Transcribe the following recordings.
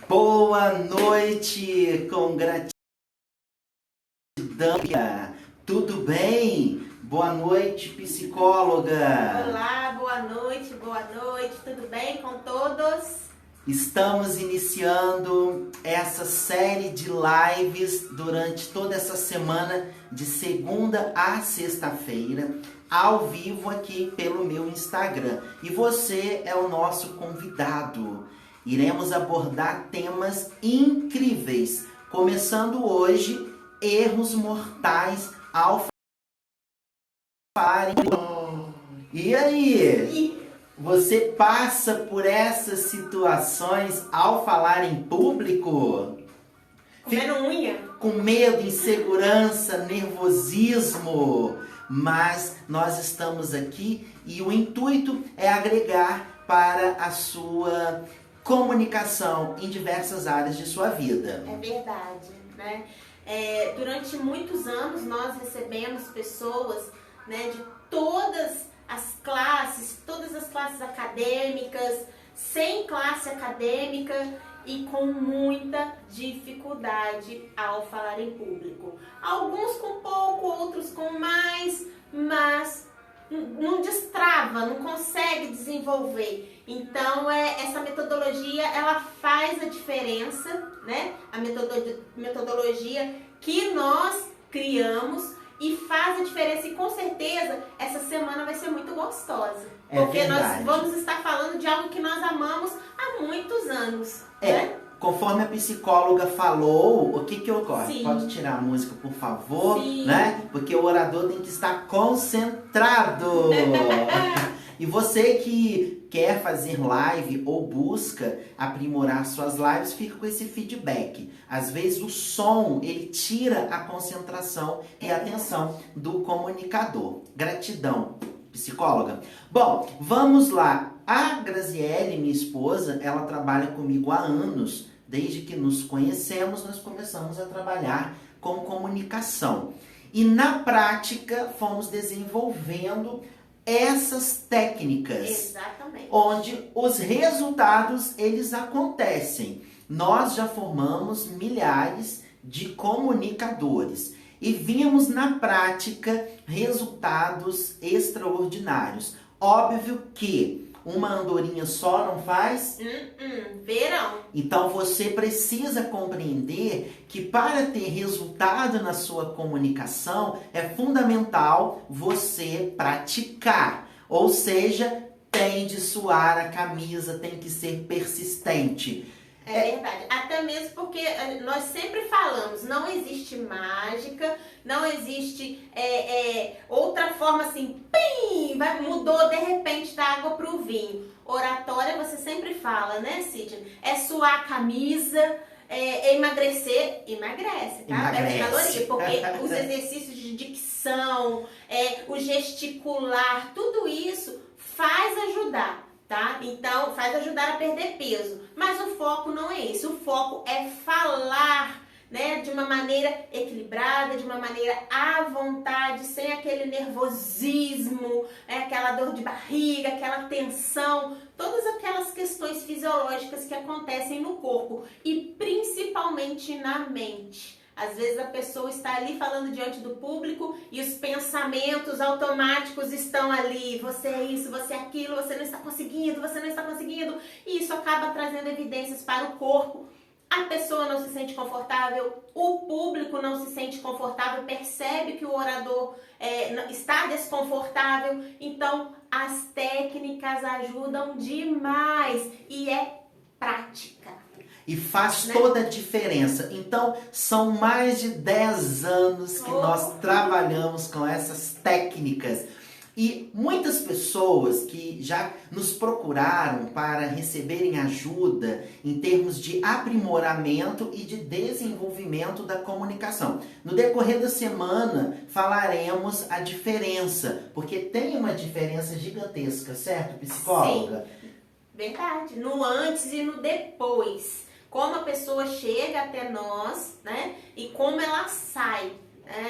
Boa noite, com gratidão. Tudo bem? Boa noite, psicóloga. Olá, boa noite, tudo bem com todos? Estamos iniciando essa série de lives durante toda essa semana, de segunda a sexta-feira, ao vivo aqui pelo meu Instagram. E você é o nosso convidado. Iremos abordar temas incríveis, começando hoje, erros mortais ao falar em... E aí? Você passa por essas situações ao falar em público? Comendo unha? Com medo, insegurança, nervosismo. Mas nós estamos aqui e o intuito é agregar para a sua comunicação em diversas áreas de sua vida. É verdade, né? Durante muitos anos nós recebemos pessoas, né, de todas as classes acadêmicas, sem classe acadêmica e com muita dificuldade ao falar em público. Alguns com pouco, outros com mais, mas não destrava, não consegue desenvolver. Então, essa metodologia, ela faz a diferença, né? A metodologia que nós criamos e faz a diferença. E com certeza, essa semana vai ser muito gostosa. Porque verdade. Nós vamos estar falando de algo que nós amamos há muitos anos, né? Conforme a psicóloga falou, o que ocorre? Sim. Pode tirar a música, por favor? Sim. Né? Porque o orador tem que estar concentrado. E você que quer fazer live ou busca aprimorar suas lives, fica com esse feedback. Às vezes o som, ele tira a concentração e a atenção do comunicador. Gratidão, psicóloga. Bom, vamos lá. A Graziele, minha esposa, ela trabalha comigo há anos. Desde que nos conhecemos, nós começamos a trabalhar com comunicação. E na prática, fomos desenvolvendo essas técnicas. Exatamente. Onde os resultados, eles acontecem. Nós já formamos milhares de comunicadores. E vimos na prática resultados extraordinários. Óbvio que uma andorinha só não faz verão. Então você precisa compreender que para ter resultado na sua comunicação é fundamental você praticar. Ou seja, tem de suar a camisa, tem que ser persistente. É verdade, até mesmo porque nós sempre falamos, não existe mágica, não existe outra forma assim, pim, mudou de repente da água para o vinho. Oratória você sempre fala, né, Sidney? É suar a camisa, emagrecer, emagrece, tá? Perde caloria, porque os exercícios de dicção, o gesticular, tudo isso faz ajudar. Tá? Então, faz ajudar a perder peso. Mas o foco não é esse. O foco é falar, né, de uma maneira equilibrada, de uma maneira à vontade, sem aquele nervosismo, aquela dor de barriga, aquela tensão, todas aquelas questões fisiológicas que acontecem no corpo e principalmente na mente. Às vezes a pessoa está ali falando diante do público e os pensamentos automáticos estão ali. Você é isso, você é aquilo, você não está conseguindo, você não está conseguindo. E isso acaba trazendo evidências para o corpo. A pessoa não se sente confortável, o público não se sente confortável, percebe que o orador está desconfortável. Então, as técnicas ajudam demais e é prática. E faz toda a diferença. Então, são mais de 10 anos que nós trabalhamos com essas técnicas. E muitas pessoas que já nos procuraram para receberem ajuda em termos de aprimoramento e de desenvolvimento da comunicação. No decorrer da semana, falaremos a diferença, porque tem uma diferença gigantesca, certo, psicóloga? Sim, verdade. No antes e no depois. Como a pessoa chega até nós, né? E como ela sai.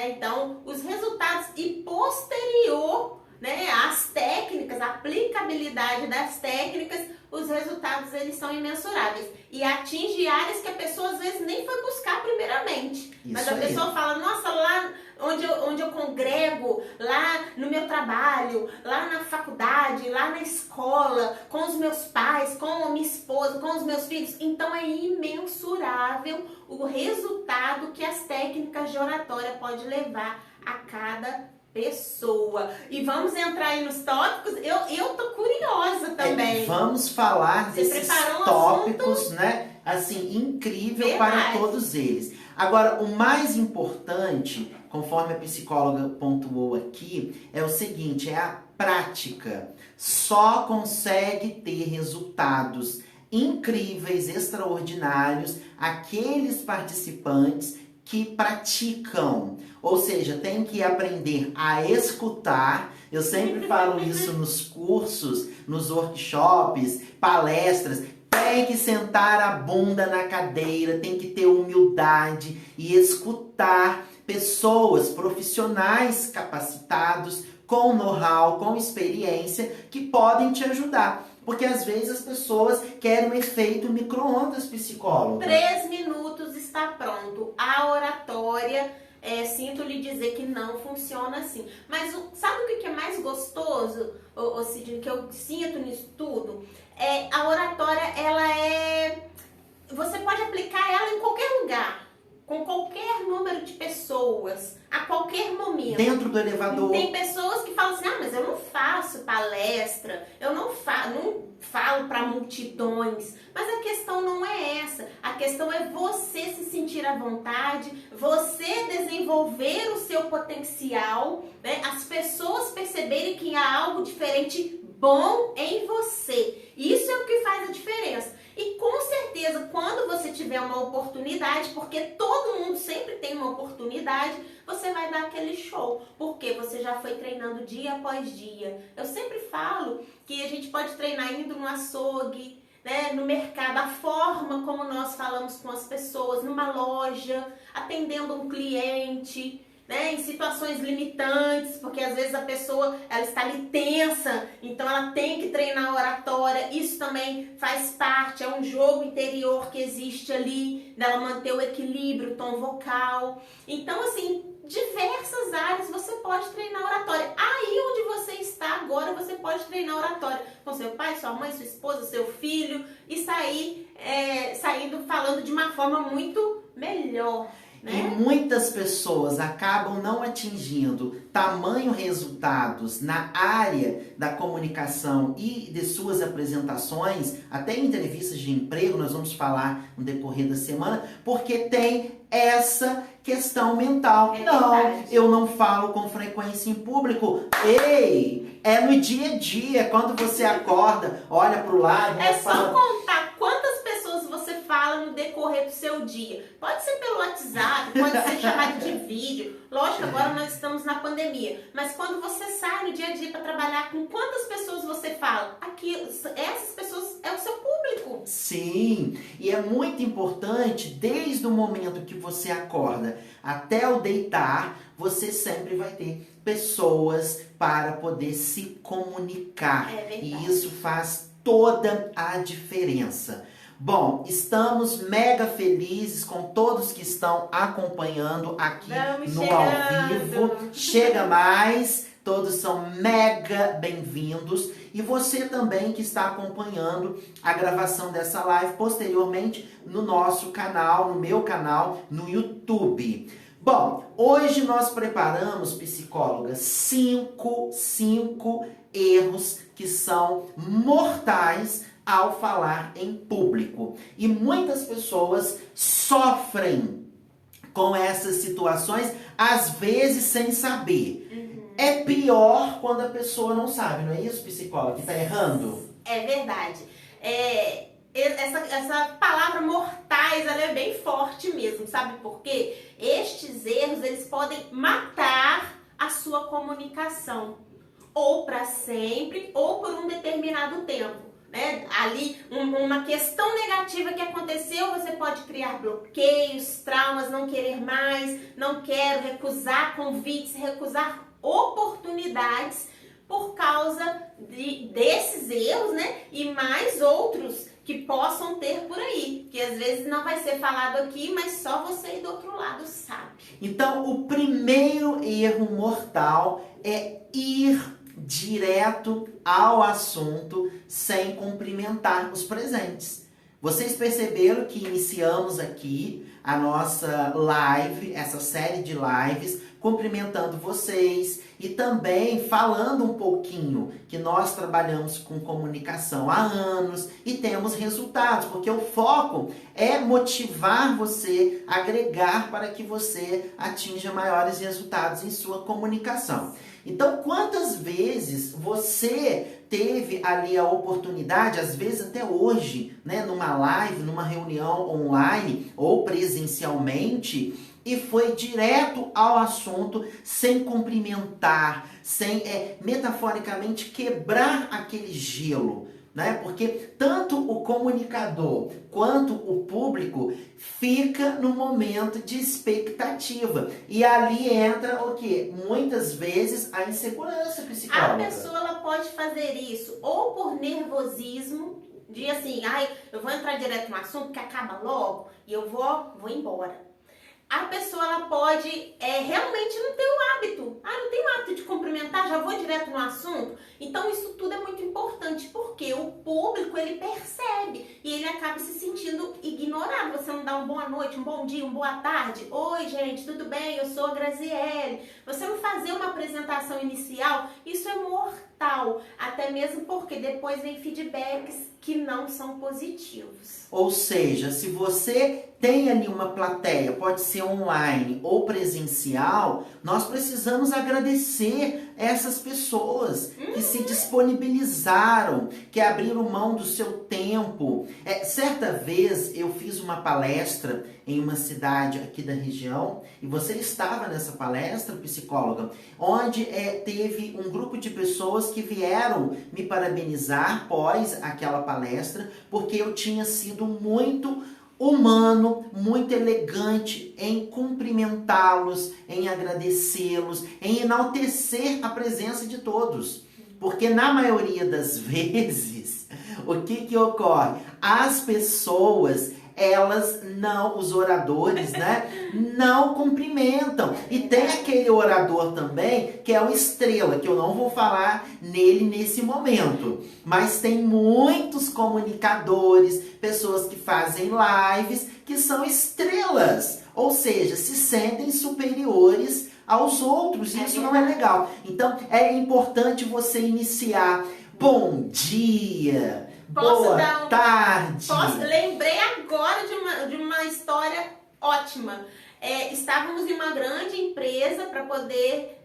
Então, os resultados e posterior né, as técnicas, a aplicabilidade das técnicas, os resultados eles são imensuráveis. E atinge áreas que a pessoa às vezes nem foi buscar primeiramente. Mas a pessoa fala, nossa, lá onde eu congrego, lá no meu trabalho, lá na faculdade, lá na escola, com os meus pais, com a minha esposa, com os meus filhos. Então é imensurável o resultado que as técnicas de oratória podem levar a cada pessoa. E vamos entrar aí nos tópicos. Eu tô curiosa também. Vamos falar desses tópicos, né? Assim, incrível para todos eles. Agora, o mais importante, conforme a psicóloga pontuou aqui, é o seguinte, é a prática. Só consegue ter resultados incríveis, extraordinários, aqueles participantes que praticam. Ou seja, tem que aprender a escutar. Eu sempre falo isso nos cursos, nos workshops, palestras. Tem que sentar a bunda na cadeira, tem que ter humildade e escutar pessoas, profissionais capacitados, com know-how, com experiência, que podem te ajudar. Porque às vezes as pessoas querem um efeito micro-ondas, psicólogo. 3 minutos está pronto. A oratória, sinto lhe dizer que não funciona assim. Mas sabe o que é mais gostoso, Sidney, que eu sinto nisso tudo? A oratória, você pode aplicar ela em qualquer lugar, com qualquer número de pessoas, a qualquer momento. Dentro do elevador. Tem pessoas que falam assim, mas eu não faço palestra, eu não falo para multidões. Mas a questão não é essa. A questão é você se sentir à vontade, você desenvolver o seu potencial, né? As pessoas perceberem que há algo diferente bom em você. Isso é o que faz a diferença. E com certeza, quando você tiver uma oportunidade, porque todo mundo sempre tem uma oportunidade, você vai dar aquele show, porque você já foi treinando dia após dia. Eu sempre falo que a gente pode treinar indo no açougue, né, no mercado, a forma como nós falamos com as pessoas, numa loja, atendendo um cliente, né, em situações limitantes, porque às vezes a pessoa ela está ali tensa, então ela tem que treinar a oratória. Isso também faz parte, é um jogo interior que existe ali, dela manter o equilíbrio, o tom vocal. Então, assim, diversas áreas você pode treinar a oratória. Aí onde você está agora, você pode treinar a oratória com seu pai, sua mãe, sua esposa, seu filho, e saindo falando de uma forma muito melhor. E muitas pessoas acabam não atingindo tamanho resultados na área da comunicação e de suas apresentações, até em entrevistas de emprego, nós vamos falar no decorrer da semana, porque tem essa questão mental. Eu não falo com frequência em público. Ei, é no dia a dia, quando você acorda, olha pro lado... só contar quantas pessoas você fala no decorrer do seu dia. Pode ser pelo WhatsApp, pode ser chamado de vídeo. Lógico, agora nós estamos na pandemia. Mas quando você sai no dia a dia para trabalhar, com quantas pessoas você fala? Essas pessoas é o seu público. Sim, e é muito importante, desde o momento que você acorda até o deitar, você sempre vai ter pessoas para poder se comunicar. E isso faz toda a diferença. Bom, estamos mega felizes com todos que estão acompanhando aqui no Ao Vivo. Chega mais, todos são mega bem-vindos. E você também que está acompanhando a gravação dessa live posteriormente no nosso canal, no meu canal, no YouTube. Bom, hoje nós preparamos, psicólogas, 5 erros que são mortais ao falar em público. E muitas pessoas sofrem com essas situações, às vezes sem saber. É pior quando a pessoa não sabe, não é isso, psicóloga? Que tá errando? É verdade. Essa palavra mortais, ela é bem forte mesmo, sabe por quê? Estes erros, eles podem matar a sua comunicação, ou para sempre, ou por um determinado tempo. Né? Ali, uma questão negativa que aconteceu, você pode criar bloqueios, traumas, não querer mais, não quero, recusar convites, recusar oportunidades, por causa desses erros, né? E mais outros que possam ter por aí, que às vezes não vai ser falado aqui, mas só você aí do outro lado sabe. Então, o primeiro erro mortal é ir direto ao assunto sem cumprimentar os presentes. Vocês perceberam que iniciamos aqui a nossa live, essa série de lives, cumprimentando vocês e também falando um pouquinho que nós trabalhamos com comunicação há anos e temos resultados, porque o foco é motivar você, agregar para que você atinja maiores resultados em sua comunicação. Então, quantas vezes você teve ali a oportunidade, às vezes até hoje, né, numa live, numa reunião online ou presencialmente, e foi direto ao assunto, sem cumprimentar, sem, metaforicamente, quebrar aquele gelo, né? Porque tanto o comunicador quanto o público fica no momento de expectativa. E ali entra o quê? Muitas vezes a insegurança psicológica. A pessoa ela pode fazer isso ou por nervosismo, de assim, ai, eu vou entrar direto no assunto que acaba logo e eu vou embora. A pessoa ela pode realmente não ter o hábito. Não tem o hábito de cumprimentar, já vou direto no assunto. Então isso tudo é muito importante, porque o público ele percebe e ele acaba se sentindo ignorado. Você não dá uma boa noite, um bom dia, uma boa tarde. Oi, gente, tudo bem? Eu sou a Graziele. Você não fazer uma apresentação inicial, isso é mortal. Até mesmo porque depois vem feedbacks que não são positivos. Ou seja, se você tem ali uma plateia, pode ser online ou presencial, nós precisamos agradecer essas pessoas que se disponibilizaram, que abriram mão do seu tempo. Certa vez eu fiz uma palestra em uma cidade aqui da região, e você estava nessa palestra, psicóloga, onde teve um grupo de pessoas que vieram me parabenizar após aquela palestra, porque eu tinha sido muito humano, muito elegante em cumprimentá-los, em agradecê-los, em enaltecer a presença de todos. Porque na maioria das vezes, o que ocorre? As pessoas, elas não, os oradores, né, não cumprimentam. E tem aquele orador também, que é o estrela, que eu não vou falar nele nesse momento. Mas tem muitos comunicadores, pessoas que fazem lives, que são estrelas. Ou seja, se sentem superiores aos outros. E isso não é legal. Então, é importante você iniciar. Bom dia! Boa tarde! Lembrei agora de uma história ótima. Estávamos em uma grande empresa para poder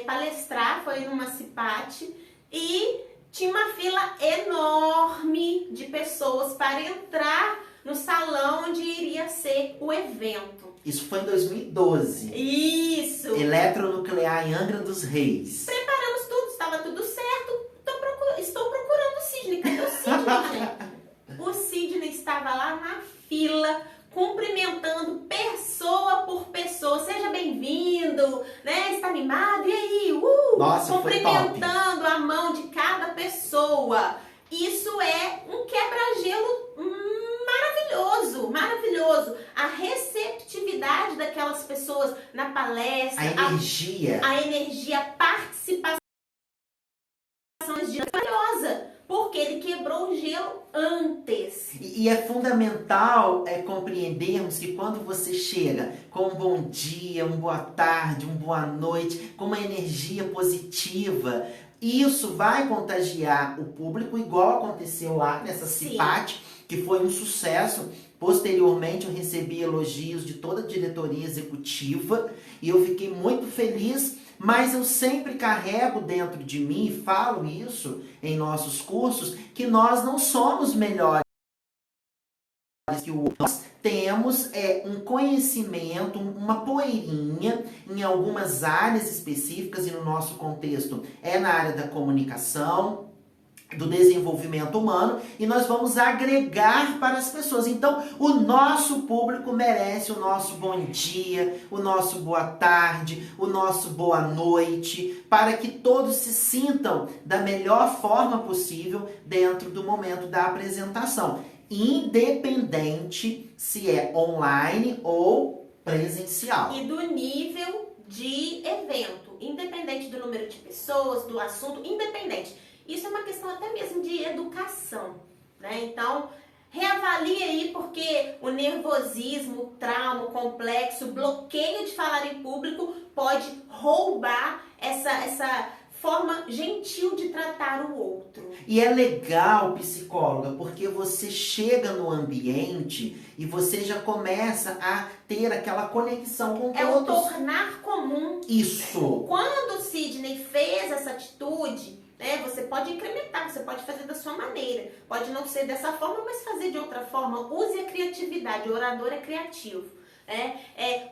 palestrar, foi numa CIPAT, e tinha uma fila enorme de pessoas para entrar no salão onde iria ser o evento. Isso foi em 2012. Isso! Eletronuclear em Angra dos Reis. Preparamos tudo, estava tudo certo. Estou procurando o Sidney. Cadê o Sidney, gente? O Sidney estava lá na fila, cumprimentando pessoa por pessoa. Seja bem-vindo, né? Está animado? E aí? Nossa, cumprimentando a mão de cada pessoa. Isso é um quebra-gelo maravilhoso, maravilhoso. A receptividade daquelas pessoas na palestra. A energia. A participação maravilhosa, porque ele quebrou o gelo antes. E é fundamental compreendermos que quando você chega com um bom dia, uma boa tarde, uma boa noite, com uma energia positiva, isso vai contagiar o público, igual aconteceu lá nessa CIPAT, que foi um sucesso. Posteriormente eu recebi elogios de toda a diretoria executiva e eu fiquei muito feliz. Mas eu sempre carrego dentro de mim, e falo isso em nossos cursos, que nós não somos melhores que o outro. Nós temos um conhecimento, uma poeirinha em algumas áreas específicas, e no nosso contexto é na área da comunicação, do desenvolvimento humano e nós vamos agregar para as pessoas. Então, o nosso público merece o nosso bom dia, o nosso boa tarde, o nosso boa noite, para que todos se sintam da melhor forma possível dentro do momento da apresentação, independente se é online ou presencial. E do nível de evento, independente do número de pessoas, do assunto, independente. Isso é uma questão até mesmo de educação, né? Então, reavalie aí, porque o nervosismo, o trauma, o complexo, o bloqueio de falar em público pode roubar essa forma gentil de tratar o outro. E é legal, psicóloga, porque você chega no ambiente e você já começa a ter aquela conexão com todos. É o tornar comum. Isso. Quando o Sidney fez essa atitude, né, você pode incrementar, você pode fazer da sua maneira. Pode não ser dessa forma, mas fazer de outra forma. Use a criatividade, o orador é criativo.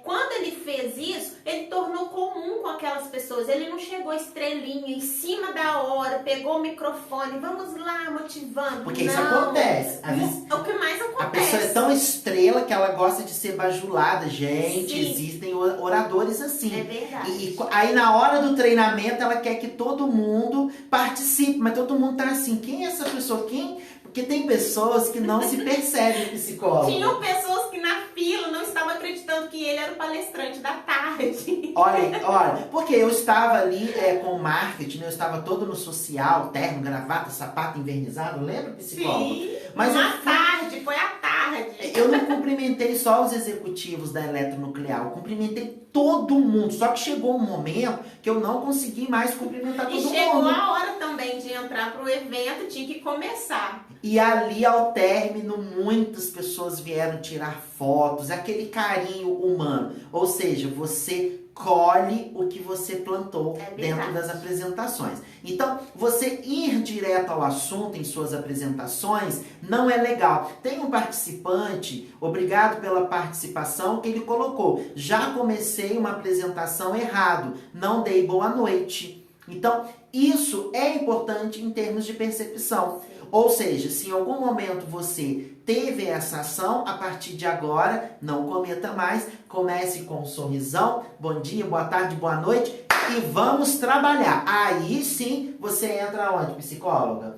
Quando ele fez isso, ele tornou comum com aquelas pessoas. Ele não chegou estrelinha em cima da hora, pegou o microfone, vamos lá, motivando. Porque isso acontece. Às vezes, o que mais acontece? a pessoa é tão estrela que ela gosta de ser bajulada. Gente, Sim. existem oradores assim. É verdade. E aí na hora do treinamento ela quer que todo mundo participe, mas todo mundo tá assim, quem é essa pessoa? Quem? Porque tem pessoas que não se percebem psicólogo. Tinham pessoas que na fila não estavam acreditando que ele era o palestrante da tarde. Olha, porque eu estava ali com marketing, eu estava todo no social, terno, gravata, sapato envernizado, lembra, psicólogo? Sim, Mas foi à tarde. Eu não cumprimentei só os executivos da Eletronuclear, eu cumprimentei todo mundo. Só que chegou um momento que eu não consegui mais cumprimentar todo mundo. E chegou a hora também de entrar pro evento, tinha que começar. E ali ao término, muitas pessoas vieram tirar fotos, aquele carinho humano. Ou seja, você colhe o que você plantou dentro das apresentações. Então, você ir direto ao assunto em suas apresentações não é legal. Tem um participante, obrigado pela participação, que ele colocou: já comecei uma apresentação errado, não dei boa noite. Então, isso é importante em termos de percepção. Ou seja, se em algum momento você teve essa ação, a partir de agora, não cometa mais. Comece com um sorrisão, bom dia, boa tarde, boa noite e vamos trabalhar. Aí sim, você entra onde, psicóloga?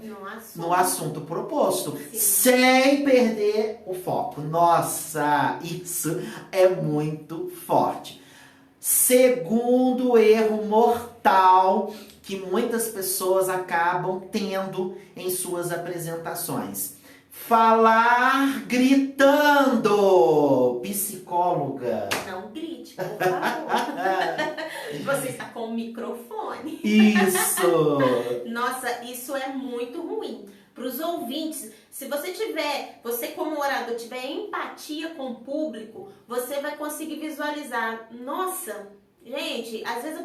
No assunto proposto, sim, sem perder o foco. Nossa, isso é muito forte. Segundo erro mortal que muitas pessoas acabam tendo em suas apresentações: falar gritando. Psicóloga, não grite, por favor. Você está com o microfone. Isso. Nossa, isso é muito ruim. Para os ouvintes, se você como orador tiver empatia com o público, você vai conseguir visualizar. Nossa, gente, às vezes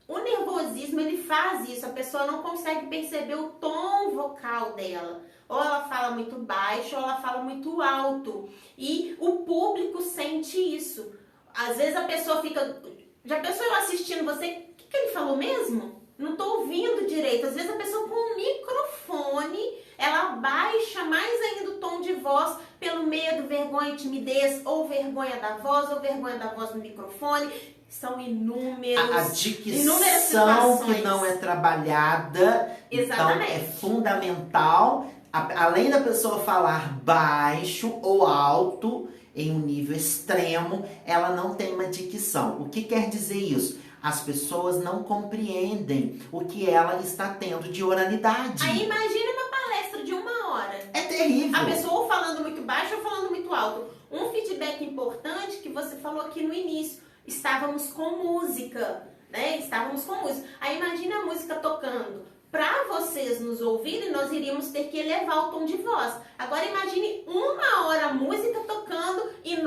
o nervosismo, ele faz isso, a pessoa não consegue perceber o tom vocal dela. Ou ela fala muito baixo, ou ela fala muito alto. E o público sente isso. Às vezes a pessoa fica... Já pensou eu assistindo você? O que ele falou mesmo? Não tô ouvindo direito. Às vezes a pessoa com o microfone, ela baixa mais ainda o tom de voz pelo medo, vergonha, timidez, ou vergonha da voz no microfone. São inúmeras dicção que não é trabalhada. Exatamente. Então é fundamental, além da pessoa falar baixo ou alto em um nível extremo, ela não tem uma dicção. O que quer dizer isso? As pessoas não compreendem o que ela está tendo de oralidade. Aí imagine uma palestra de 1 hora. É terrível. A pessoa ou falando muito baixo ou falando muito alto. Um feedback importante que você falou aqui no início: estávamos com música, né? Estávamos com música. Aí imagine a música tocando. Para vocês nos ouvirem, nós iríamos ter que elevar o tom de voz. Agora imagine 1 hora a música tocando e a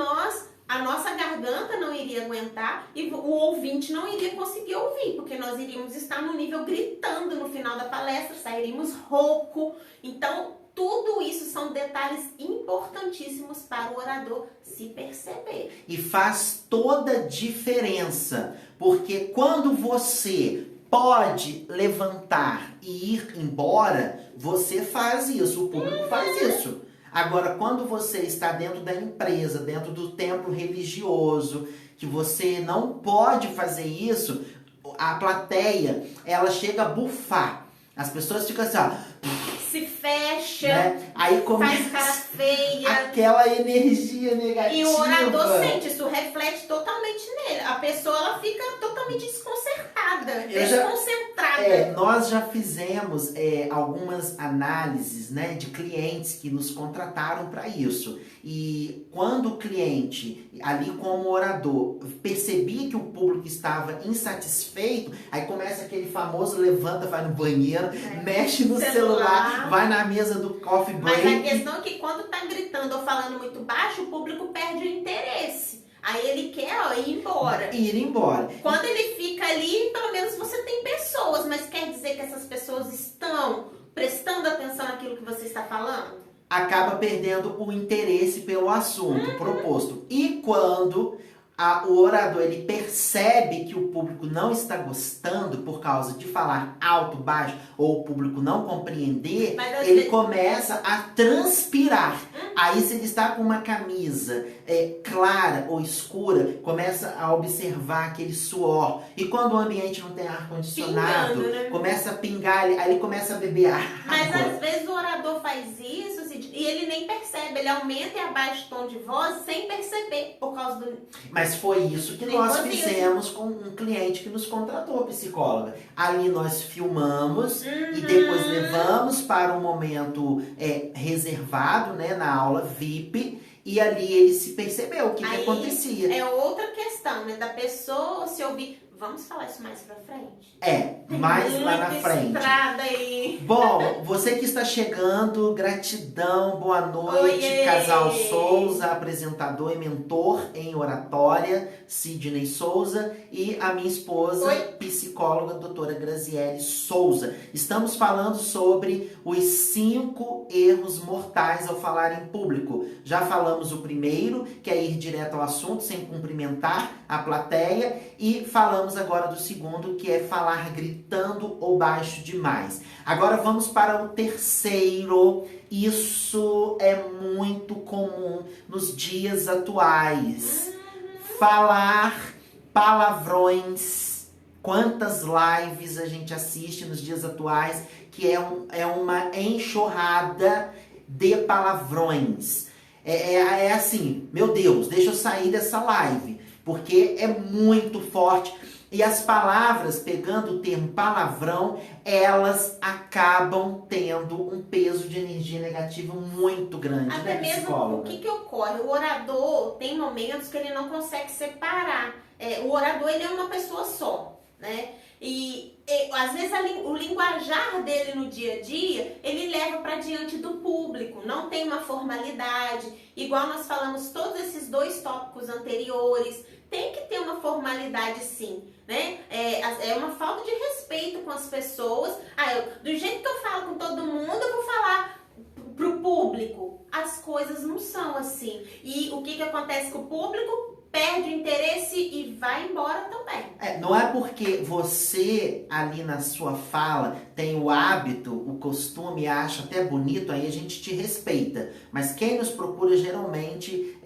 nossa garganta não iria aguentar e o ouvinte não iria conseguir ouvir, porque nós iríamos estar no nível gritando no final da palestra, sairíamos rouco. Então, tudo isso são detalhes importantíssimos para o orador se perceber. E faz toda a diferença, porque quando você pode levantar e ir embora, você faz isso, o público faz isso. Agora, quando você está dentro da empresa, dentro do templo religioso, que você não pode fazer isso, a plateia, ela chega a bufar. As pessoas ficam assim, ó, se fecha, né? Aí faz cara feia. Aquela energia negativa. E o orador sente, isso reflete totalmente nele. A pessoa, ela fica totalmente desconcertada, desconcentrada. Nós já fizemos algumas análises, né, de clientes que nos contrataram para isso. E quando o cliente, ali como orador, percebia que o público estava insatisfeito, aí começa aquele famoso levanta, vai no banheiro, mexe no celular, vai na mesa do coffee break. Mas a questão é que quando tá gritando ou falando muito baixo, o público perde o interesse. Aí ele quer ir embora. Ir embora. Quando ele fica ali, pelo menos você tem pessoas, mas quer dizer que essas pessoas estão prestando atenção naquilo que você está falando? Acaba perdendo o interesse pelo assunto proposto. E quando o orador ele percebe que o público não está gostando por causa de falar alto, baixo, ou o público não compreender, ele começa a transpirar. Aí se ele está com uma camisa clara ou escura, começa a observar aquele suor. E quando o ambiente não tem ar-condicionado, né? começa a pingar, aí ele começa a beber água. Mas às vezes o orador faz isso e ele nem percebe, ele aumenta e abaixa o tom de voz sem perceber, por causa do... Mas foi isso que nós fizemos com um cliente que nos contratou, psicóloga. Ali nós filmamos e depois levamos para um momento reservado, né, na aula VIP, e ali ele se percebeu o que acontecia. É outra questão, né, da pessoa se ouvir. Vamos falar isso mais pra frente? Mais lá na frente. Estrada aí. Bom, você que está chegando, gratidão, boa noite, Oiê. Casal Souza, apresentador e mentor em oratória, Sidney Souza, e a minha esposa, psicóloga, doutora Graziele Souza. Estamos falando sobre os 5 erros mortais ao falar em público. Já falamos o primeiro, que é ir direto ao assunto, sem cumprimentar a plateia, e falamos agora do segundo, que é falar gritando ou baixo demais. Agora vamos para o terceiro. Isso é muito comum nos dias atuais. Falar palavrões. Quantas lives a gente assiste nos dias atuais que é uma enxurrada de palavrões. É assim, meu Deus, deixa eu sair dessa live, porque é muito forte. E as palavras, pegando o termo palavrão, elas acabam tendo um peso de energia negativa muito grande, até né, mesmo psicóloga? o que ocorre? O orador tem momentos que ele não consegue separar. O orador, ele é uma pessoa só, né? E às vezes o linguajar dele no dia a dia, ele leva para diante do público, não tem uma formalidade, igual nós falamos todos esses 2 tópicos anteriores, tem que ter uma formalidade sim, né? É uma falta de respeito com as pessoas. Do jeito que eu falo com todo mundo, eu vou falar pro público. As coisas não são assim. E o que acontece com o público? Perde o interesse e vai embora também. Não é porque você ali na sua fala tem o hábito, o costume, acha até bonito, aí a gente te respeita. Mas quem nos procura geralmente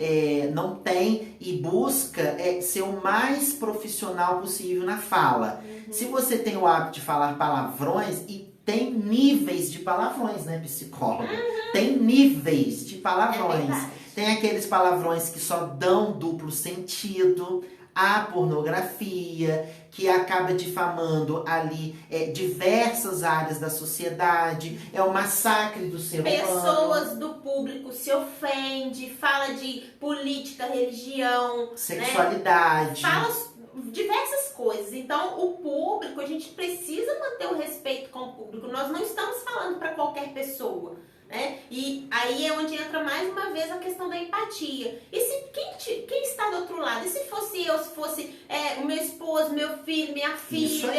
não tem e busca ser o mais profissional possível na fala. Se você tem o hábito de falar palavrões, e tem níveis de palavrões, né, psicóloga? Tem níveis de palavrões. Tem aqueles palavrões que só dão duplo sentido, a pornografia, que acaba difamando ali diversas áreas da sociedade, é o massacre do ser humano. Pessoas do público se ofendem, fala de política, religião, sexualidade. Né? Fala diversas coisas. Então, o público, a gente precisa manter o respeito com o público. Nós não estamos falando para qualquer pessoa. Né? E aí é onde entra mais uma vez a questão da empatia. E se quem está do outro lado? E se fosse eu, se fosse o meu esposo, meu filho, minha filha,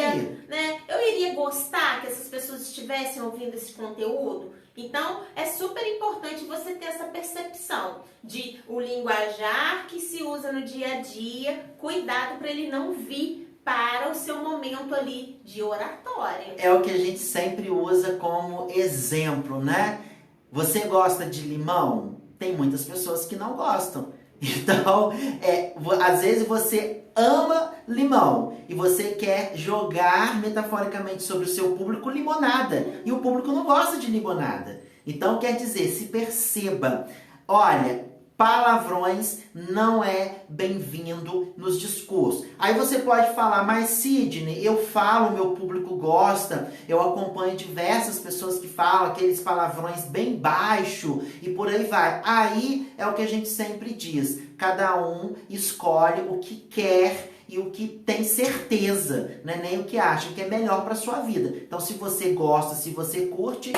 né? Eu iria gostar que essas pessoas estivessem ouvindo esse conteúdo? Então, é super importante você ter essa percepção de o linguajar que se usa no dia a dia, cuidado para ele não vir para o seu momento ali de oratória. É o que a gente sempre usa como exemplo, né? Você gosta de limão? Tem muitas pessoas que não gostam. Então, às vezes você ama limão e você quer jogar metaforicamente sobre o seu público limonada. E o público não gosta de limonada. Então, quer dizer, se perceba. Olha, palavrões não é bem-vindo nos discursos. Aí você pode falar, mas Sidney, eu falo, meu público gosta, eu acompanho diversas pessoas que falam aqueles palavrões bem baixo e por aí vai. Aí é o que a gente sempre diz, cada um escolhe o que quer e o que tem certeza, né? Nem o que acha que é melhor para sua vida. Então, se você gosta, se você curte,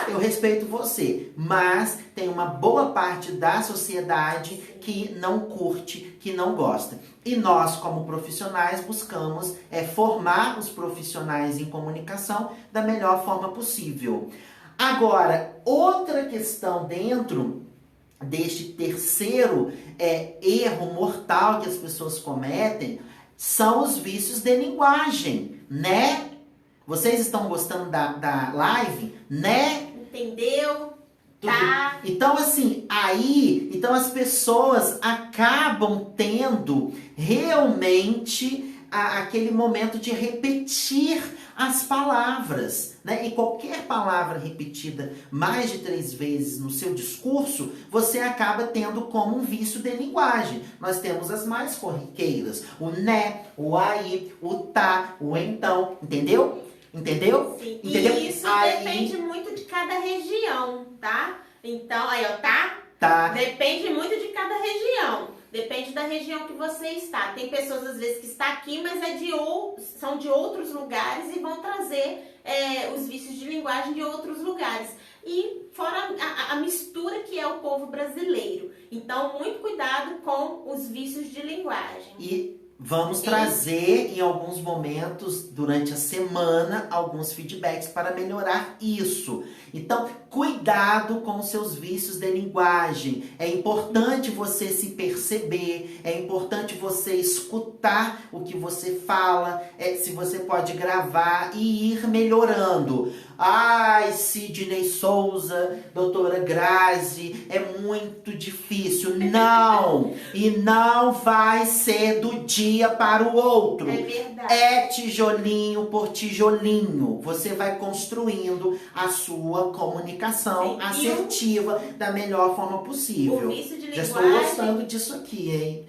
eu respeito você, mas tem uma boa parte da sociedade que não curte, que não gosta. E nós, como profissionais, buscamos formar os profissionais em comunicação da melhor forma possível. Agora, outra questão dentro deste terceiro erro mortal que as pessoas cometem são os vícios de linguagem, né? Vocês estão gostando da live, né? Entendeu? Tudo. Tá. Então, assim, então as pessoas acabam tendo realmente aquele momento de repetir as palavras, né? E qualquer palavra repetida mais de 3 vezes no seu discurso, você acaba tendo como um vício de linguagem. Nós temos as mais corriqueiras, o né, o aí, o tá, o então, entendeu? Entendeu? Sim. Entendeu? E isso aí, depende muito de cada região, tá? Então, aí, ó, tá? Tá. Depende muito de cada região. Depende da região que você está. Tem pessoas, às vezes, que está aqui, mas são de outros lugares e vão trazer os vícios de linguagem de outros lugares. E fora a mistura que é o povo brasileiro. Então, muito cuidado com os vícios de linguagem. E vamos trazer em alguns momentos, durante a semana, alguns feedbacks para melhorar isso. Então, cuidado com os seus vícios de linguagem. É importante você se perceber, é importante você escutar o que você fala, se você pode gravar e ir melhorando. Ai, Sidney Souza, doutora Grazi, é muito difícil. Não! E não vai ser do dia para o outro. É verdade. É tijolinho por tijolinho. Você vai construindo a sua comunicação assertiva da melhor forma possível. O vício de Já linguagem... estou gostando disso aqui, hein?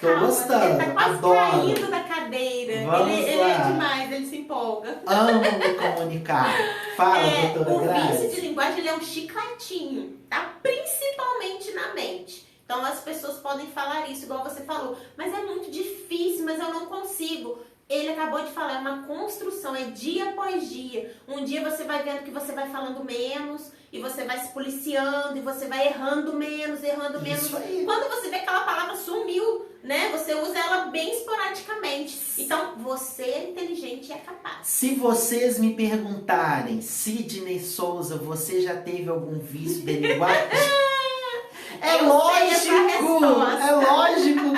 Tô calma, gostando. ele tá quase Adoro. caindo da cadeira. Vamos ele lá. é demais, ele se empolga. Amo me comunicar. Fala, doutora O Grazi. vício de linguagem ele é um chicletinho, tá? Principalmente na mente. Então as pessoas podem falar isso, igual você falou, mas é muito difícil, mas eu não consigo. Ele acabou de falar, é uma construção, é dia após dia. Um dia você vai vendo que você vai falando menos, e você vai se policiando, e você vai errando menos. Isso aí. Quando você vê que aquela palavra sumiu, né? Você usa ela bem esporadicamente. Então, você é inteligente e é capaz. Se vocês me perguntarem, Sidney Souza, você já teve algum vício de linguagem? É lógico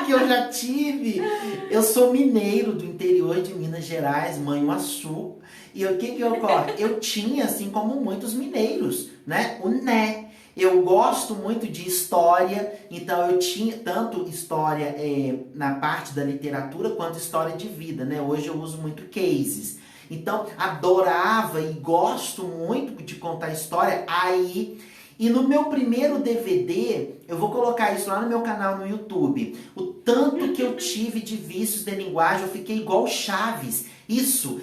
que eu já tive. Eu sou mineiro do interior de Minas Gerais, Manhuaçu. E o que ocorre? Eu tinha, assim como muitos mineiros, né? O né. Eu gosto muito de história, então eu tinha tanto história na parte da literatura quanto história de vida, né? Hoje eu uso muito cases. Então, adorava e gosto muito de contar história aí. E no meu primeiro DVD, eu vou colocar isso lá no meu canal no YouTube. O tanto que eu tive de vícios de linguagem, eu fiquei igual Chaves. Isso,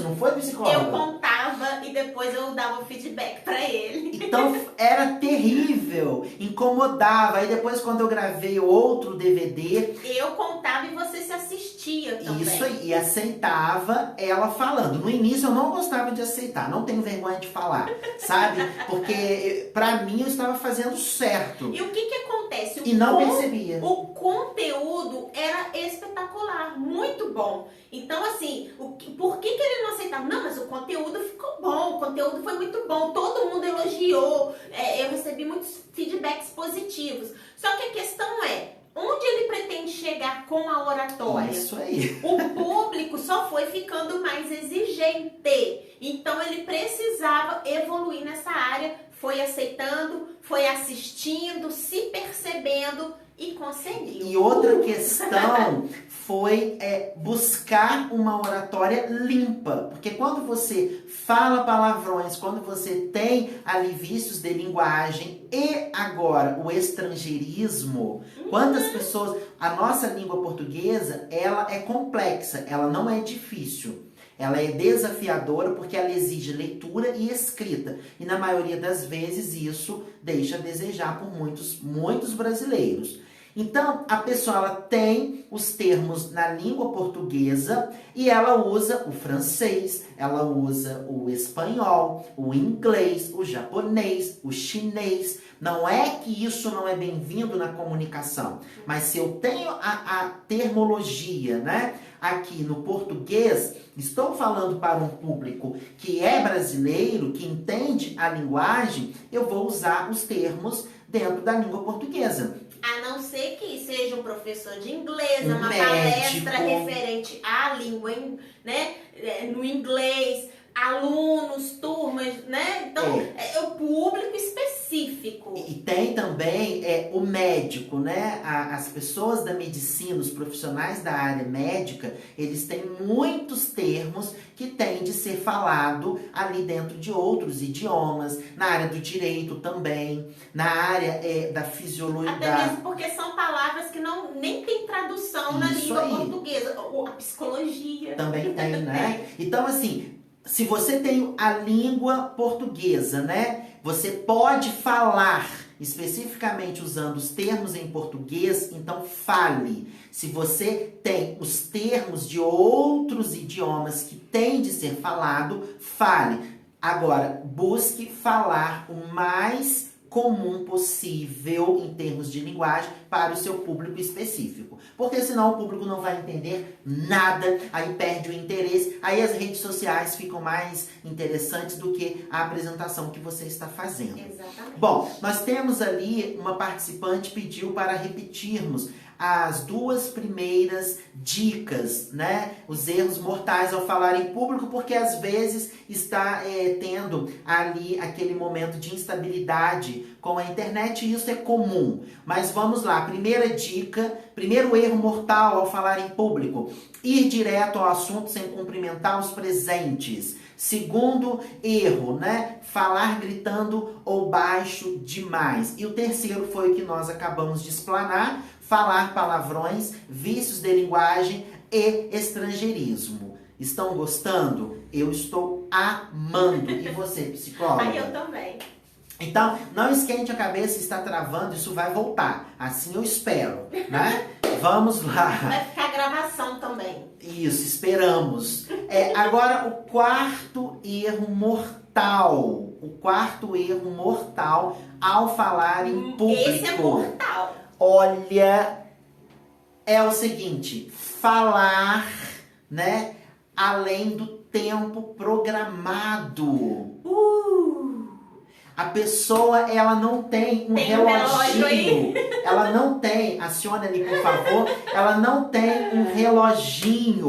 não foi, psicóloga? Eu contava e depois eu dava o feedback pra ele. Então era terrível, incomodava. Aí depois quando eu gravei outro DVD... Eu contava e você se assistia também. Isso aí, e aceitava ela falando. No início eu não gostava de aceitar, não tenho vergonha de falar, sabe? Porque pra mim eu estava fazendo certo. E o que acontece? E não percebia. O conteúdo era espetacular, muito bom. Então, assim, por que ele não aceitava? Não, mas o conteúdo ficou bom, o conteúdo foi muito bom, todo mundo elogiou, eu recebi muitos feedbacks positivos. Só que a questão é, onde ele pretende chegar com a oratória? Isso aí. O público só foi ficando mais exigente. Então ele precisava evoluir nessa área, foi aceitando, foi assistindo, se percebendo e conseguiu. E outra questão foi buscar uma oratória limpa. Porque quando você fala palavrões, quando você tem ali vícios de linguagem e agora o estrangeirismo, quantas pessoas... A nossa língua portuguesa, ela é complexa, ela não é difícil. Ela é desafiadora porque ela exige leitura e escrita. E na maioria das vezes isso deixa a desejar por muitos brasileiros. Então, a pessoa ela tem os termos na língua portuguesa e ela usa o francês, ela usa o espanhol, o inglês, o japonês, o chinês. Não é que isso não é bem-vindo na comunicação, mas se eu tenho a termologia, né, aqui no português, estou falando para um público que é brasileiro, que entende a linguagem, eu vou usar os termos dentro da língua portuguesa. A não ser que seja um professor de inglês, Um uma médico. palestra referente à língua, né, no inglês, alunos, turmas, né? Então, é o público específico. E tem também o médico, né? As pessoas da medicina, os profissionais da área médica, eles têm muitos termos que têm de ser falado ali dentro de outros idiomas, na área do direito também, na área da fisiologia. Até mesmo porque são palavras que nem tem tradução na língua portuguesa. A psicologia. Também tem, né? Então, assim, se você tem a língua portuguesa, né? Você pode falar especificamente usando os termos em português, então fale. Se você tem os termos de outros idiomas que têm de ser falado, fale. Agora, busque falar o mais comum possível em termos de linguagem para o seu público específico. Porque senão o público não vai entender nada, aí perde o interesse, aí as redes sociais ficam mais interessantes do que a apresentação que você está fazendo. Exatamente. Bom, nós temos ali uma participante pediu para repetirmos as duas primeiras dicas, né? Os erros mortais ao falar em público, porque às vezes está tendo ali aquele momento de instabilidade com a internet e isso é comum. Mas vamos lá, primeira dica, primeiro erro mortal ao falar em público, ir direto ao assunto sem cumprimentar os presentes. Segundo erro, né? Falar gritando ou baixo demais. E o terceiro foi o que nós acabamos de explanar, falar palavrões, vícios de linguagem e estrangeirismo. Estão gostando? Eu estou amando. E você, psicóloga? Eu também. Então, não esquente a cabeça, está travando, isso vai voltar. Assim eu espero, né? Vamos lá. Vai ficar a gravação também. Isso, esperamos. Agora, o quarto erro mortal. O quarto erro mortal ao falar em público. Esse é mortal. Olha, é o seguinte, falar, né, além do tempo programado. A pessoa, ela não tem um reloginho. Ela não tem, acione ali por favor, ela não tem um reloginho.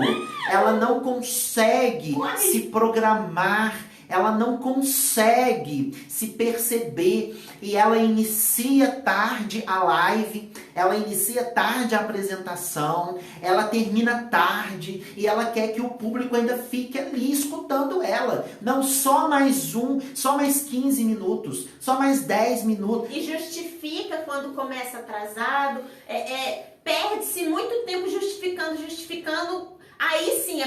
Ela não consegue se programar. Ela não consegue se perceber e ela inicia tarde a live, ela inicia tarde a apresentação, ela termina tarde e ela quer que o público ainda fique ali escutando ela. Não só mais só mais 15 minutos, só mais 10 minutos. E justifica quando começa atrasado, perde-se muito tempo justificando, aí sim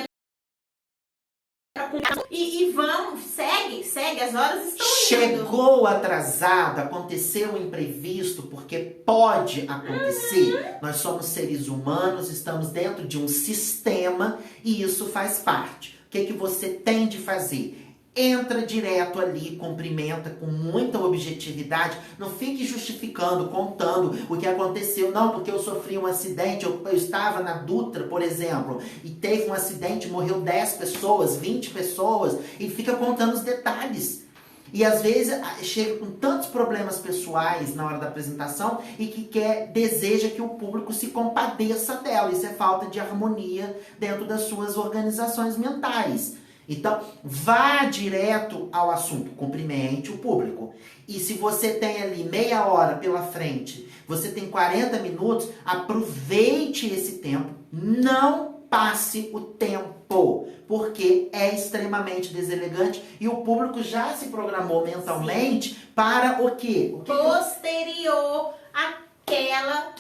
e vamos, segue, as horas estão indo. Chegou atrasado, aconteceu um imprevisto, porque pode acontecer. Nós somos seres humanos, estamos dentro de um sistema e isso faz parte. O que você tem de fazer? Entra direto ali, cumprimenta com muita objetividade. Não fique justificando, contando o que aconteceu. Não, porque eu sofri um acidente, eu estava na Dutra, por exemplo, e teve um acidente, morreu 10 pessoas, 20 pessoas, e fica contando os detalhes. E às vezes chega com tantos problemas pessoais na hora da apresentação e que deseja que o público se compadeça dela. Isso é falta de harmonia dentro das suas organizações mentais. Então, vá direto ao assunto, cumprimente o público. E se você tem ali meia hora pela frente, você tem 40 minutos, aproveite esse tempo, não passe o tempo, porque é extremamente deselegante e o público já se programou mentalmente para o quê? Posterior àquela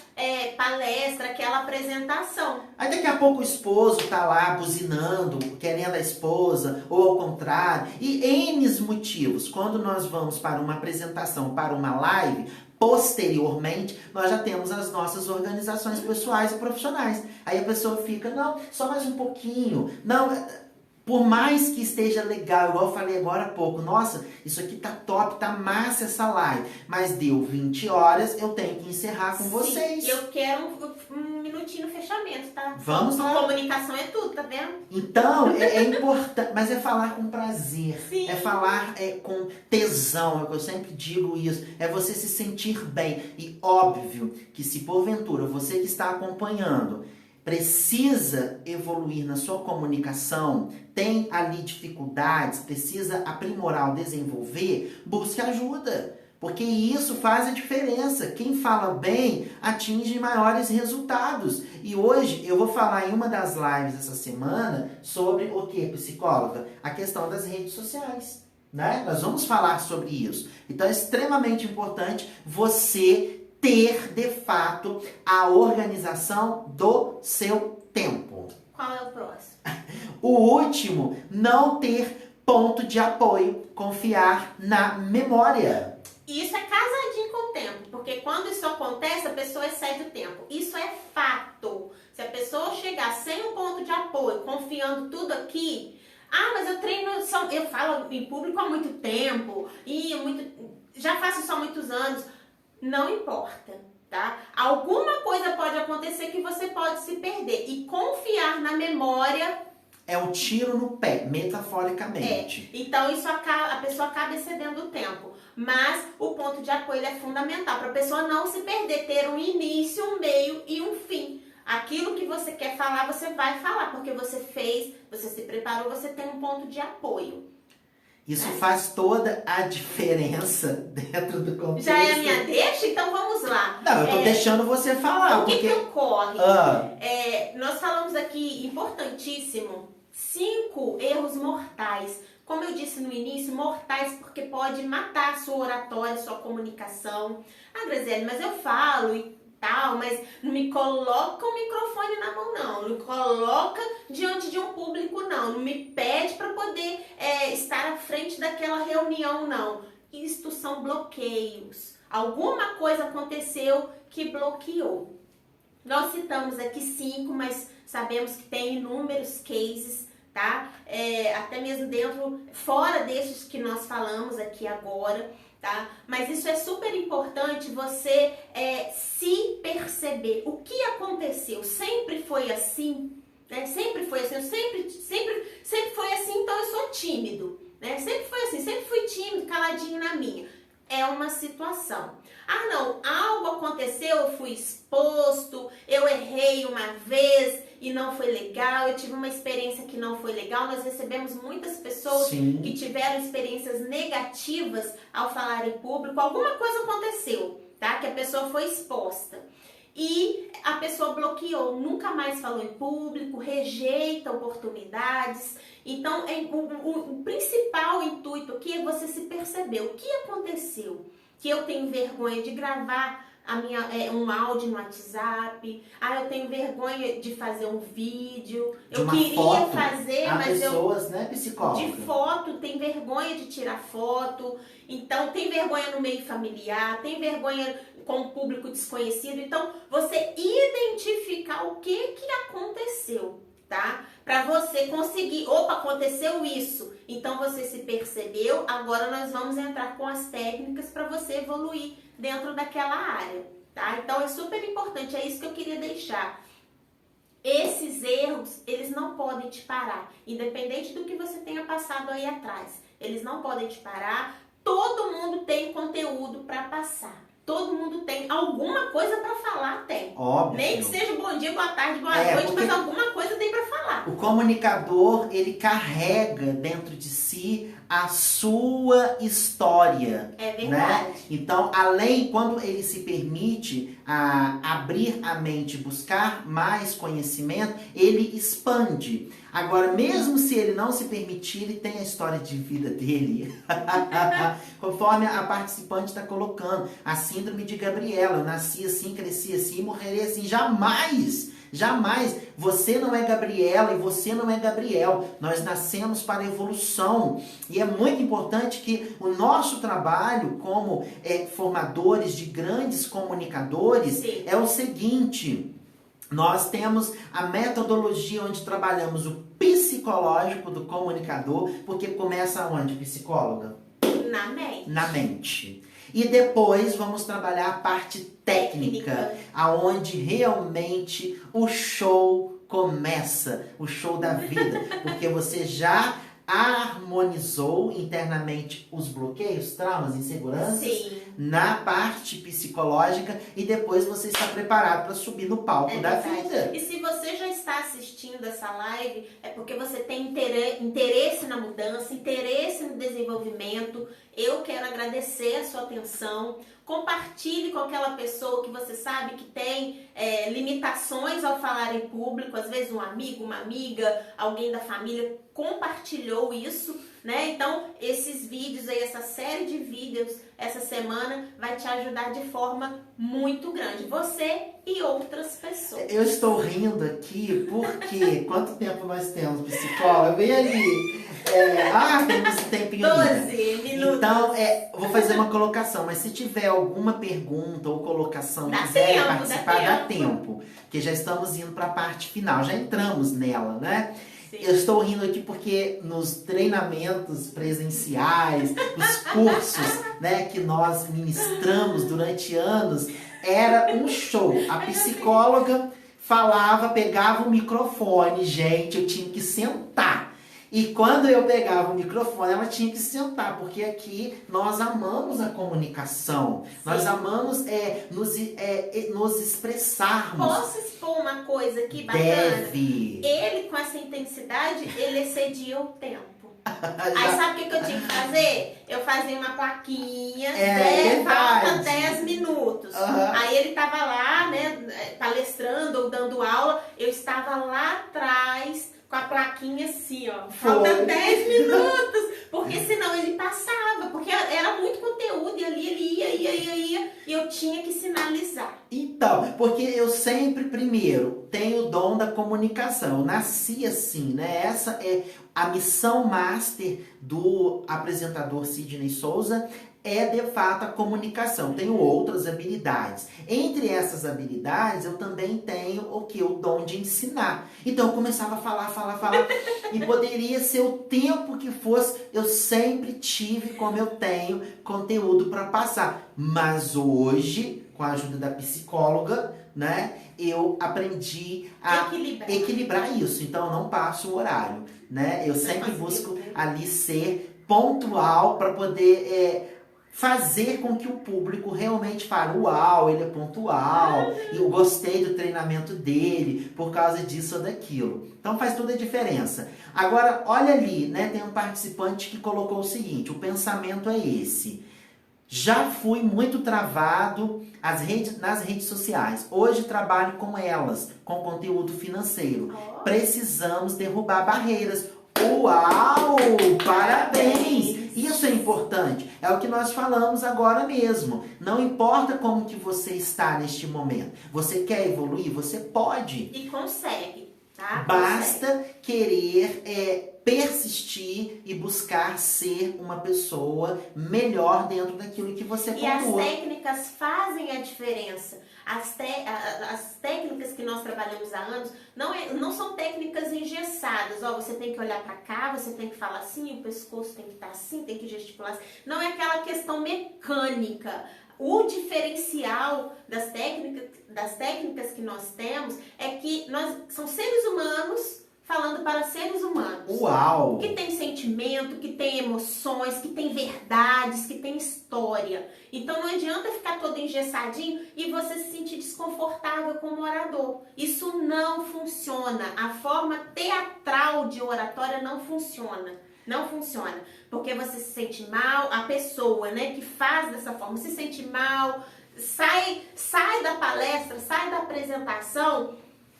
palestra, aquela apresentação. Aí daqui a pouco o esposo tá lá buzinando, querendo a esposa, ou ao contrário, e N motivos. Quando nós vamos para uma apresentação, para uma live, posteriormente, nós já temos as nossas organizações pessoais e profissionais. Aí a pessoa fica, não, só mais um pouquinho. Não, por mais que esteja legal, igual eu falei agora há pouco, nossa, isso aqui tá top, tá massa essa live. Mas deu 20 horas, eu tenho que encerrar com vocês. Eu quero um minutinho no fechamento, tá? Vamos lá. Comunicação é tudo, tá vendo? Então, é importante, mas é falar com prazer. Sim. É falar com tesão, eu sempre digo isso. É você se sentir bem. E óbvio que se porventura você que está acompanhando precisa evoluir na sua comunicação, tem ali dificuldades, precisa aprimorar ou desenvolver, busque ajuda. Porque isso faz a diferença. Quem fala bem atinge maiores resultados. E hoje eu vou falar em uma das lives essa semana sobre o que, psicóloga? A questão das redes sociais. Né? Nós vamos falar sobre isso. Então é extremamente importante você ter, de fato, a organização do seu tempo. Qual é o próximo? O último, não ter ponto de apoio, confiar na memória. Isso é casadinho com o tempo, porque quando isso acontece, a pessoa excede o tempo. Isso é fato. Se a pessoa chegar sem um ponto de apoio, confiando tudo aqui, mas eu treino, eu falo em público há muito tempo, já faço isso há muitos anos. Não importa, tá? Alguma coisa pode acontecer que você pode se perder. E confiar na memória é um tiro no pé, metaforicamente. Então a pessoa acaba excedendo o tempo. Mas o ponto de apoio é fundamental para a pessoa não se perder, ter um início, um meio e um fim. Aquilo que você quer falar, você vai falar, porque você fez, você se preparou, você tem um ponto de apoio. Isso faz toda a diferença dentro do contexto. Já é a minha deixa? Então vamos lá. Não, eu tô deixando você falar. O que ocorre? Ah. Nós falamos aqui, importantíssimo, 5 erros mortais. Como eu disse no início, mortais porque pode matar a sua oratória, sua comunicação. Graziele, mas eu falo e tal, mas não me coloca o microfone na mão, não. Não me coloca diante de um público, não. Não me pede para poder estar à frente daquela reunião, não. Isto são bloqueios. Alguma coisa aconteceu que bloqueou. Nós citamos aqui 5, mas sabemos que tem inúmeros cases, tá? Até mesmo fora desses que nós falamos aqui agora. Tá? Mas isso é super importante, você se perceber. O que aconteceu? Sempre foi assim? Né? Sempre foi assim? Sempre foi assim, então eu sou tímido. Né? Sempre foi assim, sempre fui tímido, caladinho na minha. É uma situação. Não, algo aconteceu, eu fui exposto, eu errei uma vez e não foi legal, eu tive uma experiência que não foi legal. Nós recebemos muitas pessoas que tiveram experiências negativas ao falar em público. Alguma coisa aconteceu, tá? Que a pessoa foi exposta. E a pessoa bloqueou, nunca mais falou em público, rejeita oportunidades. Então, o principal intuito aqui é você se perceber. O que aconteceu? Que eu tenho vergonha de gravar um áudio no WhatsApp. Eu tenho vergonha de fazer um vídeo. Eu queria fazer, mas pessoas, né, psicóloga? De foto, tem vergonha de tirar foto. Então, tem vergonha no meio familiar, tem vergonha com o público desconhecido. Então, você identificar o que aconteceu, tá? Para você conseguir, aconteceu isso. Então, você se percebeu, agora nós vamos entrar com as técnicas para você evoluir dentro daquela área, tá? Então, é super importante, é isso que eu queria deixar. Esses erros, eles não podem te parar, independente do que você tenha passado aí atrás. Eles não podem te parar. todo mundo tem conteúdo para passar. Todo mundo tem alguma coisa para falar, tem. Óbvio. Nem que seja bom dia, boa tarde, boa noite, mas alguma coisa tem para falar. O comunicador, ele carrega dentro de si a sua história. É verdade. Né? Então, quando ele se permite abrir a mente, buscar mais conhecimento, ele expande. Agora, mesmo se ele não se permitir, ele tem a história de vida dele. Conforme a participante está colocando. A síndrome de Gabriela. Eu nasci assim, cresci assim, morrerei assim. Jamais! Jamais. Você não é Gabriela e você não é Gabriel. Nós nascemos para a evolução. E é muito importante que o nosso trabalho como formadores de grandes comunicadores Sim. é o seguinte. Nós temos a metodologia onde trabalhamos o psicológico do comunicador, porque começa onde, psicóloga? Na mente. Na mente. E depois vamos trabalhar a parte técnica, aonde realmente o show começa, o show da vida, porque você já harmonizou internamente os bloqueios, traumas, inseguranças. Sim. Na parte psicológica e depois você está preparado para subir no palco da vida. E se você já está assistindo essa live, é porque você tem interesse na mudança, interesse no desenvolvimento. Eu quero agradecer a sua atenção. Compartilhe com aquela pessoa que você sabe que tem limitações ao falar em público. Às vezes um amigo, uma amiga, alguém da família compartilhou isso, né? Então, esses vídeos aí, essa série de vídeos essa semana vai te ajudar de forma muito grande. Você e outras pessoas. Eu estou rindo aqui porque quanto tempo nós temos, psicóloga? Vem ali. Temos um tempinho 12 minutos. Então, vou fazer uma colocação, mas se tiver alguma pergunta ou colocação e quiser participar, dá tempo. Porque já estamos indo para a parte final, já entramos nela, né? Sim. Eu estou rindo aqui porque nos treinamentos presenciais, nos cursos, né, que nós ministramos durante anos, era um show. A psicóloga falava, pegava o microfone, gente, eu tinha que sentar. E quando eu pegava o microfone, ela tinha que sentar, porque aqui nós amamos a comunicação. Sim. Nós amamos nos expressarmos. Posso expor uma coisa aqui bacana? Deve. Ele, com essa intensidade, ele excedia o tempo. Aí sabe o que eu tinha que fazer? Eu fazia uma plaquinha, falta 10 minutos. Aí ele tava lá, né, palestrando ou dando aula, eu estava lá atrás com a plaquinha assim, ó. Falta 10 minutos. Porque senão ele passava. Porque era muito conteúdo e ali ele ia. E eu tinha que sinalizar. Então, porque eu sempre, primeiro, tenho o dom da comunicação. Eu nasci assim, né? Essa é a missão master do apresentador Sidney Souza. É de fato a comunicação. Tenho outras habilidades. Entre essas habilidades, eu também tenho o dom de ensinar. Então eu começava a falar. E poderia ser o tempo que fosse, eu sempre tive, como eu tenho, conteúdo para passar. Mas hoje, com a ajuda da psicóloga, né, eu aprendi a equilibrar isso. Então eu não passo o horário, né? Eu sempre busco ali ser pontual para poder fazer com que o público realmente fale, uau, ele é pontual, e eu gostei do treinamento dele por causa disso ou daquilo. Então faz toda a diferença. Agora, olha ali, né, tem um participante que colocou o seguinte, o pensamento é esse. Já fui muito travado nas redes sociais. Hoje trabalho com elas, com conteúdo financeiro. Precisamos derrubar barreiras. Uau! Parabéns! Isso é importante. É o que nós falamos agora mesmo. Não importa como que você está neste momento. Você quer evoluir? Você pode. E consegue, tá? Basta querer persistir e buscar ser uma pessoa melhor dentro daquilo que você pontua. E as técnicas fazem a diferença. As técnicas que nós trabalhamos há anos não são técnicas engessadas. Ó, você tem que olhar para cá, você tem que falar assim, o pescoço tem que estar assim, tem que gesticular assim. Não é aquela questão mecânica. O diferencial das técnicas que nós temos é que nós são seres humanos falando para seres humanos. Uau! Que tem sentimento, que tem emoções, que tem verdades, que tem história. Então não adianta ficar todo engessadinho e você se sentir desconfortável como orador. Isso não funciona. A forma teatral de oratória não funciona. Não funciona. Porque você se sente mal, a pessoa, né, que faz dessa forma se sente mal, sai da palestra, sai da apresentação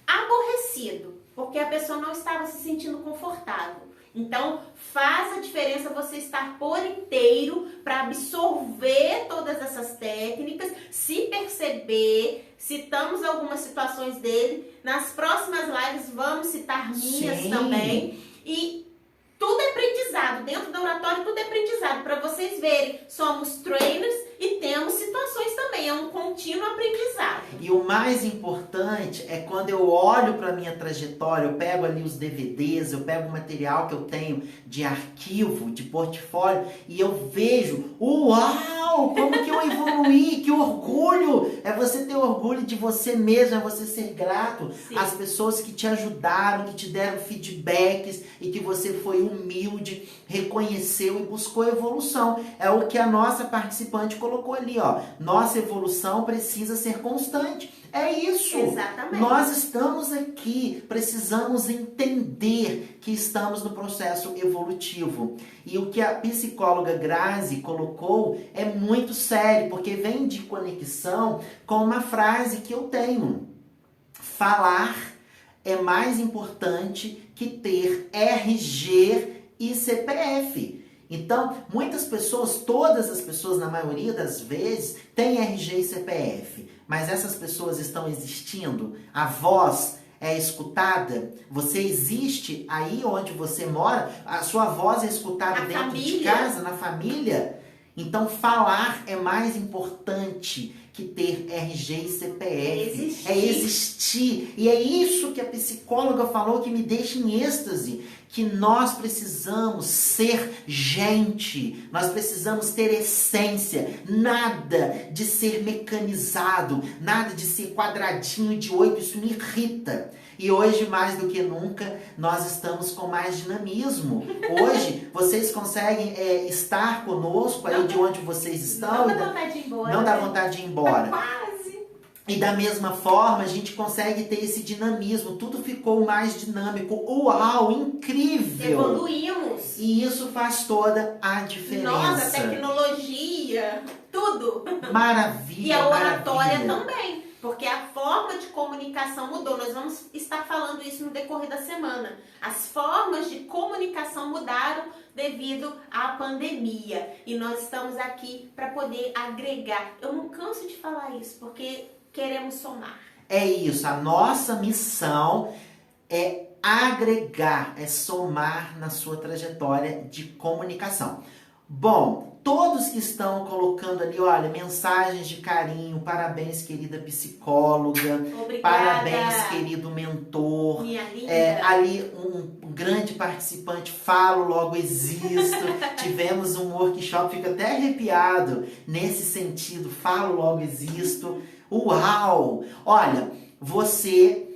aborrecido. Porque a pessoa não estava se sentindo confortável. Então, faz a diferença você estar por inteiro para absorver todas essas técnicas, se perceber, citamos algumas situações dele. Nas próximas lives vamos citar minhas também. E tudo é aprendizado. Dentro do oratório, tudo é aprendizado. Para vocês verem, somos trainers e temos situações também. É um contínuo aprendizado. E o mais importante é quando eu olho para a minha trajetória, eu pego ali os DVDs, eu pego o material que eu tenho de arquivo, de portfólio, e eu vejo, uau, como que eu evoluí, que orgulho! É você ter orgulho de você mesmo, é você ser grato às pessoas que te ajudaram, que te deram feedbacks e que você foi humilde, reconheceu e buscou evolução. É o que a nossa participante colocou ali, ó. Nossa evolução precisa ser constante. É isso. Exatamente. Nós estamos aqui, precisamos entender que estamos no processo evolutivo. E o que a psicóloga Grazi colocou é muito sério, porque vem de conexão com uma frase que eu tenho. Falar é mais importante que ter RG e CPF. Então, muitas pessoas, todas as pessoas, na maioria das vezes, têm RG e CPF. Mas essas pessoas estão existindo? A voz é escutada? Você existe aí onde você mora? A sua voz é escutada dentro de casa, na família? Então, falar é mais importante que ter RG e CPF. É existir. E é isso que a psicóloga falou que me deixa em êxtase. Que nós precisamos ser gente. Nós precisamos ter essência. Nada de ser mecanizado. Nada de ser quadradinho de 8. Isso me irrita. E hoje, mais do que nunca, nós estamos com mais dinamismo. Hoje, vocês conseguem estar conosco aí de onde vocês estão. Não dá vontade de ir embora. Não dá vontade de ir embora. Quase. E da mesma forma, a gente consegue ter esse dinamismo. Tudo ficou mais dinâmico. Uau, incrível! Evoluímos. E isso faz toda a diferença. Nossa, tecnologia, tudo. Maravilha, E a oratória maravilha. também. Porque a forma de comunicação mudou. Nós vamos estar falando isso no decorrer da semana. As formas de comunicação mudaram devido à pandemia. E nós estamos aqui para poder agregar. Eu não canso de falar isso, porque queremos somar. É isso. A nossa missão é agregar, é somar na sua trajetória de comunicação. Bom, todos que estão colocando ali, olha, mensagens de carinho, parabéns, querida psicóloga. Obrigada. Parabéns, querido mentor. Minha linda. Ali um grande participante, falo, logo existo. Tivemos um workshop, fico até arrepiado nesse sentido, falo, logo existo. Uau! Olha, você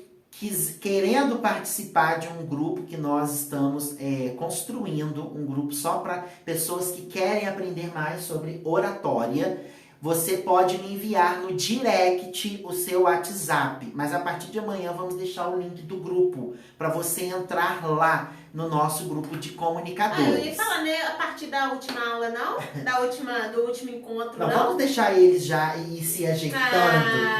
querendo participar de um grupo que nós estamos construindo, um grupo só para pessoas que querem aprender mais sobre oratória, você pode me enviar no direct o seu WhatsApp. Mas a partir de amanhã vamos deixar o link do grupo para você entrar lá no nosso grupo de comunicadores. Eu ia falar, né? A partir da última aula, não? Do último encontro, não? Vamos deixar eles já ir se ajeitando,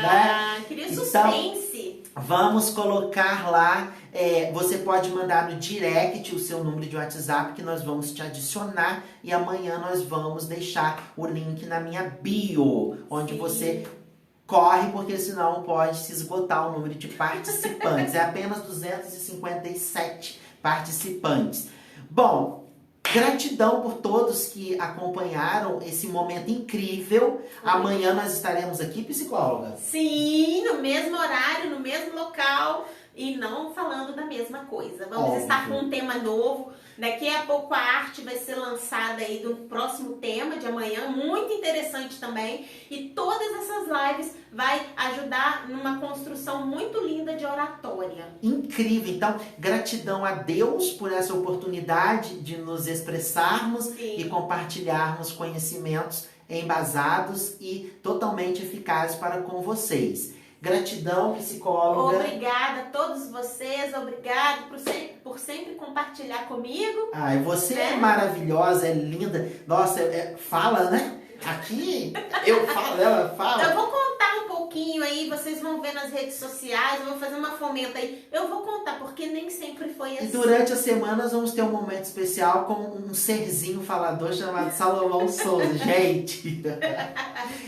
né? Queria então, suspense. Vamos colocar lá, você pode mandar no direct o seu número de WhatsApp que nós vamos te adicionar e amanhã nós vamos deixar o link na minha bio, onde você corre, porque senão pode se esgotar o número de participantes. É apenas 257 participantes. Bom, gratidão por todos que acompanharam esse momento incrível. Amanhã nós estaremos aqui, psicóloga. Sim, no mesmo horário, no mesmo local. e não falando da mesma coisa. Vamos Óbvio. estar com um tema novo. Daqui a pouco a arte vai ser lançada aí do próximo tema de amanhã, muito interessante também. E todas essas lives vai ajudar numa construção muito linda de oratória. Incrível. Então, gratidão a Deus por essa oportunidade de nos expressarmos Sim. e compartilharmos conhecimentos embasados e totalmente eficazes para com vocês. Gratidão, psicóloga. Obrigada a todos vocês, obrigada por sempre compartilhar comigo. Ai, você é Né? maravilhosa, é linda. Nossa, fala, né? Aqui, eu falo, ela fala. Eu vou contar um pouquinho aí, vocês vão ver nas redes sociais, eu vou fazer uma fomenta aí. Eu vou contar, porque nem sempre foi assim. E durante as semanas vamos ter um momento especial com um serzinho falador chamado Salomão Souza. Gente,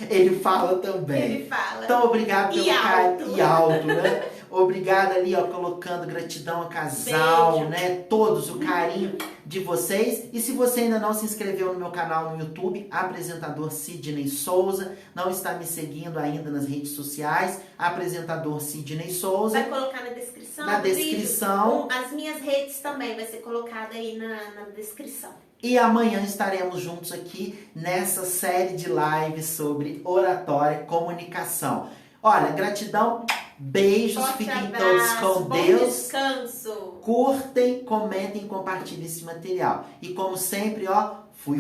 ele fala também. Ele fala. Então, obrigado pelo E alto. E alto, né? Obrigado ali, ó, colocando gratidão ao casal, Beijo. né? Todos, o carinho de vocês. E se você ainda não se inscreveu no meu canal no YouTube, apresentador Sidney Souza, não está me seguindo ainda nas redes sociais, apresentador Sidney Souza. Vai colocar na descrição. Na do vídeo. descrição. As minhas redes também vai ser colocada aí na descrição. E amanhã estaremos juntos aqui nessa série de lives sobre oratória e comunicação. Olha, gratidão, beijos, Forte fiquem abraço, todos com bom Deus. descanso. Curtem, comentem, compartilhem esse material. E como sempre, ó, fui.